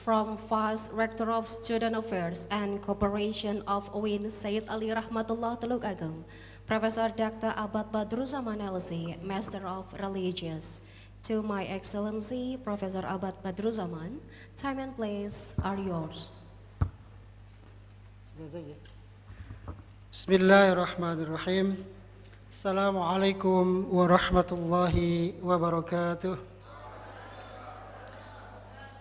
from Vice Rector of Student Affairs and Cooperation of UIN Said Ali Rahmatullah Teluk Agung, Professor Dr. Abad Badruzzaman LC, Master of Religious. To My Excellency Professor Abad Badruzzaman, time and place are yours. Bismillahirrahmanirrahim. Assalamualaikum warahmatullahi wabarakatuh.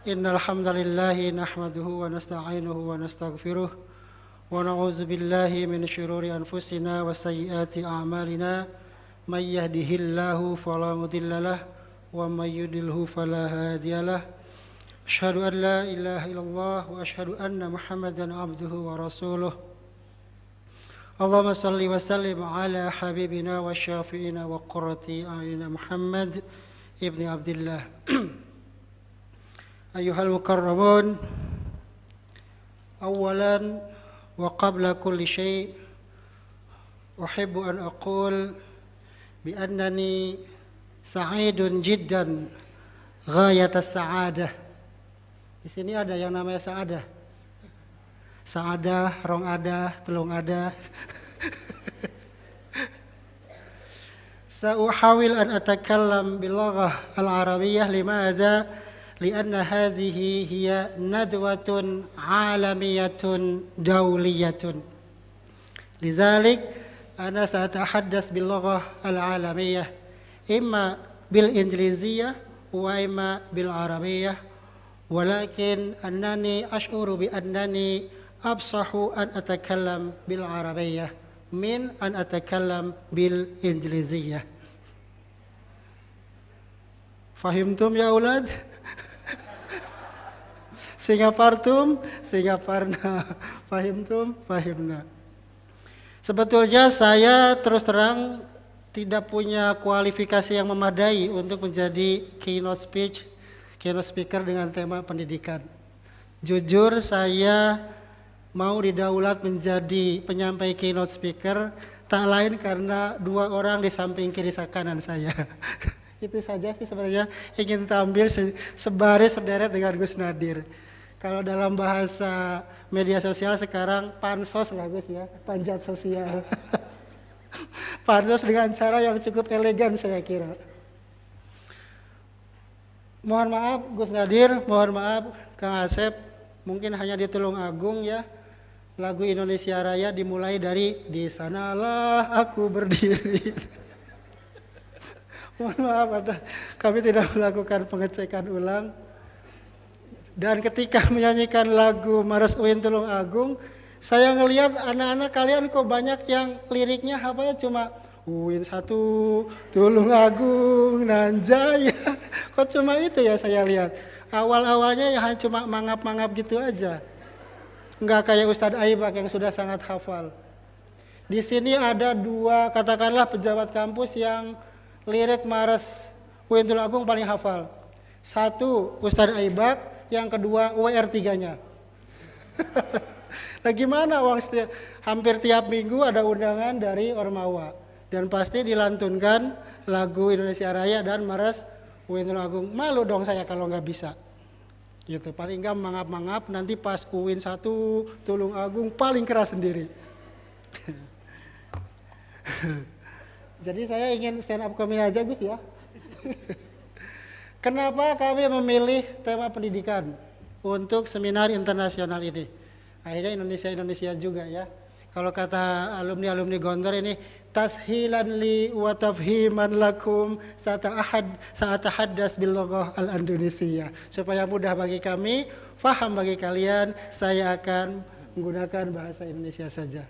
Innal hamdalillahi nahmaduhu wa nasta'inuhu wa nastaghfiruh wa na'udzu billahi min syururi anfusina wa sayyiati a'malina may yahdihillahu fala mudhillalah wa may yudlilhu fala hadiyalah. Asyhadu an la ilaha illallah wa asyhadu anna Muhammadan abduhu wa rasuluh. Allahumma salli wa sallim ala habibina wa syafi'ina wa qurrati a'yunina Muhammad ibni Abdillah. Ayyuhal mukarramun, awalan wa qabla kulli syai' uhibbu an aqul bi annani sa'idun jiddan ghayatas sa'adah. Di sini ada yang namanya sa'adah. Sa'adah, rong ada, telung ada. Sa'uhawil an atakallam bil laghah al-arabiyyah limadha لأن هذه هي ندوة عالمية دولية لذلك أنا سأتحدث باللغة العالمية إما بالإنجليزية وإما بالعربية ولكن أنني أشعر بأنني أفصح أن أتكلم بالعربية من أن أتكلم بالإنجليزية. فهمتم يا أولاد؟ Singapartum, Singaparna, fahimtum, fahimna. Sebetulnya saya terus terang tidak punya kualifikasi yang memadai untuk menjadi keynote speaker dengan tema pendidikan. Jujur saya mau didaulat menjadi penyampai keynote speaker tak lain karena dua orang di samping kiri kanan saya. Itu saja sih sebenarnya, ingin tampil sebaris sederet dengan Gus Nadir. Kalau dalam bahasa media sosial sekarang pansos lah Gus ya, panjat sosial. Pansos dengan cara yang cukup elegan saya kira. Mohon maaf Gus Nadir, mohon maaf Kang Asep, mungkin hanya di Tulung Agung ya. Lagu Indonesia Raya dimulai dari di sanalah aku berdiri. Mohon maaf, kami tidak melakukan pengecekan ulang. Dan ketika menyanyikan lagu Mares UIN Tulung Agung, saya ngelihat anak-anak kalian kok banyak yang liriknya hafalnya cuma UIN 1, Tulung Agung, Nanjaya. Kok cuma itu ya saya lihat. Awal-awalnya ya hanya cuma mangap-mangap gitu aja. Enggak kayak Ustadz Aibak yang sudah sangat hafal. Di sini ada dua katakanlah pejabat kampus yang lirik Mares UIN Tulung Agung paling hafal. Satu Ustadz Aibak, yang kedua WR3-nya. Nah gimana uang hampir tiap minggu ada undangan dari Ormawa. Dan pasti dilantunkan lagu Indonesia Raya dan Mares UIN Tulung Agung. Malu dong saya kalau nggak bisa. Gitu, paling nggak mangap-mangap, nanti pas UIN 1 Tulung Agung paling keras sendiri. Jadi saya ingin stand up comedy aja Gus ya. Kenapa kami memilih tema pendidikan untuk seminar internasional ini? Akhirnya Indonesia juga ya. Kalau kata alumni Gondor ini, tashilan li wa tafhiman lakum sa'atahaddas bil laghah al-Indonesia. Supaya mudah bagi kami, faham bagi kalian, saya akan menggunakan bahasa Indonesia saja.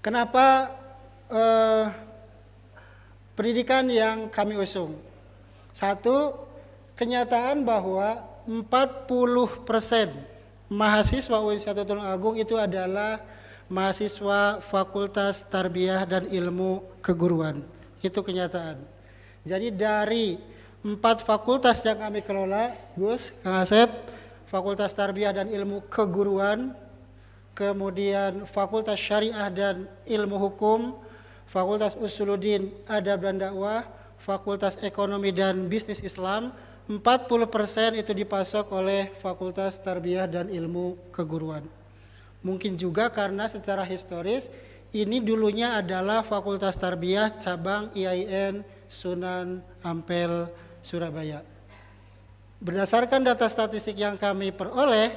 Kenapa pendidikan yang kami usung? Satu, kenyataan bahwa 40% mahasiswa UIN 1 Tulung Agung itu adalah mahasiswa Fakultas Tarbiyah dan Ilmu Keguruan. Itu kenyataan. Jadi dari 4 fakultas yang kami kelola, Gus, Kang Asep, Fakultas Tarbiyah dan Ilmu Keguruan, kemudian Fakultas Syariah dan Ilmu Hukum, Fakultas Usuluddin Adab dan Dakwah, Fakultas Ekonomi dan Bisnis Islam, 40% itu dipasok oleh Fakultas Tarbiyah dan Ilmu Keguruan. Mungkin juga karena secara historis ini dulunya adalah Fakultas Tarbiyah cabang IAIN Sunan Ampel Surabaya. Berdasarkan data statistik yang kami peroleh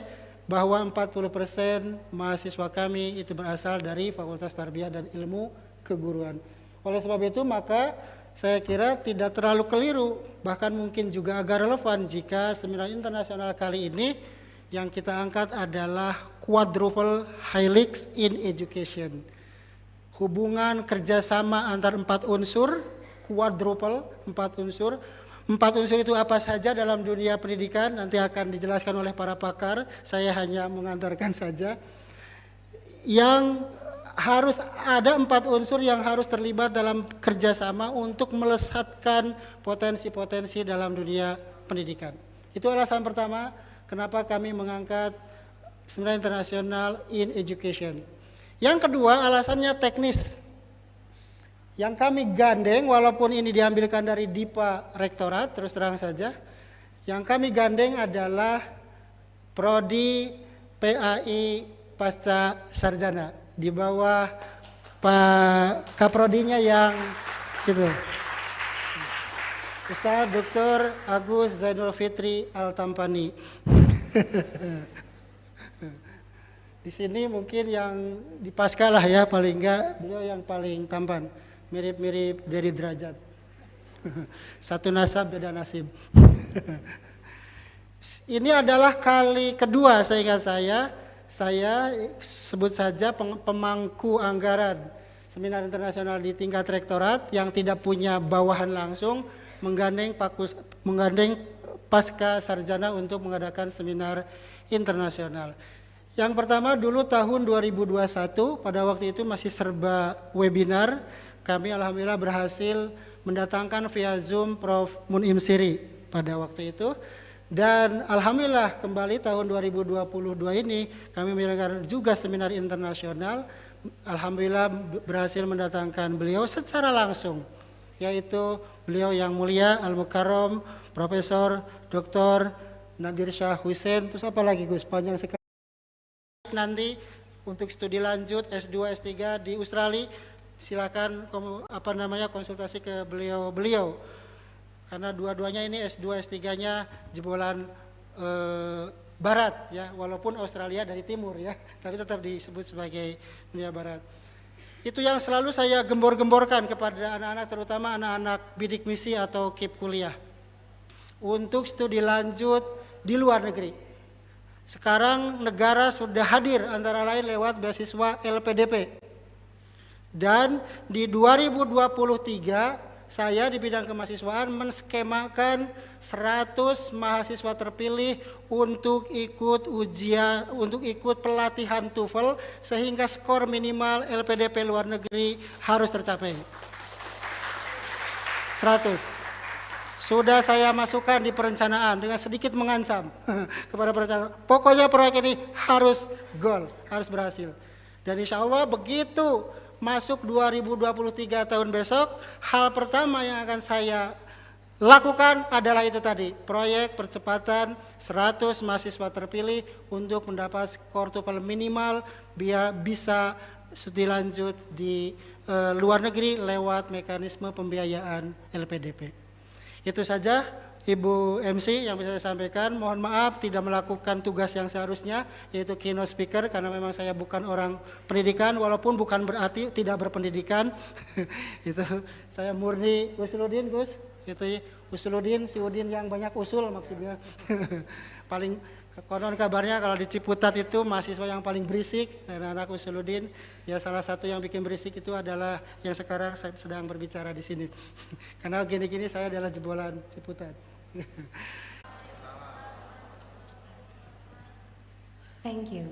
bahwa 40% mahasiswa kami itu berasal dari Fakultas Tarbiyah dan Ilmu Keguruan. Oleh sebab itu maka saya kira tidak terlalu keliru, bahkan mungkin juga agak relevan jika seminar internasional kali ini yang kita angkat adalah quadruple helix in education. Hubungan kerjasama antar 4 unsur, quadruple, 4 unsur. 4 unsur itu apa saja dalam dunia pendidikan nanti akan dijelaskan oleh para pakar, saya hanya mengantarkan saja. Yang harus ada 4 unsur yang harus terlibat dalam kerjasama untuk melesatkan potensi-potensi dalam dunia pendidikan. Itu alasan pertama kenapa kami mengangkat Seminar Internasional in Education. Yang kedua alasannya teknis. Yang kami gandeng walaupun ini diambilkan dari DIPA Rektorat, terus terang saja. Yang kami gandeng adalah Prodi PAI Pasca Sarjana. Di bawah Pak Kaprodinya yang gitu. Ustaz Dr. Agus Zainul Fitri Al-Tampani. Di sini mungkin yang di Pasca lah ya, paling enggak beliau yang paling tampan. Mirip-mirip dari derajat. Satu nasab beda nasib. Ini adalah kali kedua seingat saya sebut saja pemangku anggaran seminar internasional di tingkat rektorat yang tidak punya bawahan langsung menggandeng pasca sarjana untuk mengadakan seminar internasional. Yang pertama dulu tahun 2021 pada waktu itu masih serba webinar, kami alhamdulillah berhasil mendatangkan via Zoom Prof. Munim Siri pada waktu itu. Dan alhamdulillah kembali tahun 2022 ini kami menyelenggarakan juga seminar internasional. Alhamdulillah berhasil mendatangkan beliau secara langsung, yaitu beliau yang mulia Al-Mukarram Profesor Dr. Nadir Shah Hussein. Terus apa lagi Gus? Panjang sekali. Nanti untuk studi lanjut S2 S3 di Australia silakan konsultasi ke beliau. Karena dua-duanya ini S2, S3-nya jebolan barat ya, walaupun Australia dari timur ya, tapi tetap disebut sebagai dunia barat. Itu yang selalu saya gembor-gemborkan kepada anak-anak, terutama anak-anak bidik misi atau KIP kuliah. Untuk studi lanjut di luar negeri. Sekarang negara sudah hadir antara lain lewat beasiswa LPDP. Dan di 2023 saya di bidang kemahasiswaan menskemakan 100 mahasiswa terpilih untuk ikut pelatihan TOEFL sehingga skor minimal LPDP luar negeri harus tercapai. 100. Sudah saya masukkan di perencanaan dengan sedikit mengancam kepada perencanaan. Pokoknya proyek ini harus goal, harus berhasil. Dan insya Allah begitu masuk 2023 tahun besok, hal pertama yang akan saya lakukan adalah itu tadi, proyek percepatan 100 mahasiswa terpilih untuk mendapat skor TOEFL minimal biar bisa studi lanjut di luar negeri lewat mekanisme pembiayaan LPDP. Itu saja Ibu MC yang bisa saya sampaikan. Mohon maaf tidak melakukan tugas yang seharusnya, yaitu keynote speaker, karena memang saya bukan orang pendidikan, walaupun bukan berarti tidak berpendidikan. Itu saya murni Usuludin Gus, itu Usuludin, si Udin yang banyak usul maksudnya. Paling konon kabarnya kalau di Ciputat itu mahasiswa yang paling berisik, anak Usuludin. Ya salah satu yang bikin berisik itu adalah yang sekarang saya sedang berbicara di sini. Karena gini-gini saya adalah jebolan Ciputat. Thank you.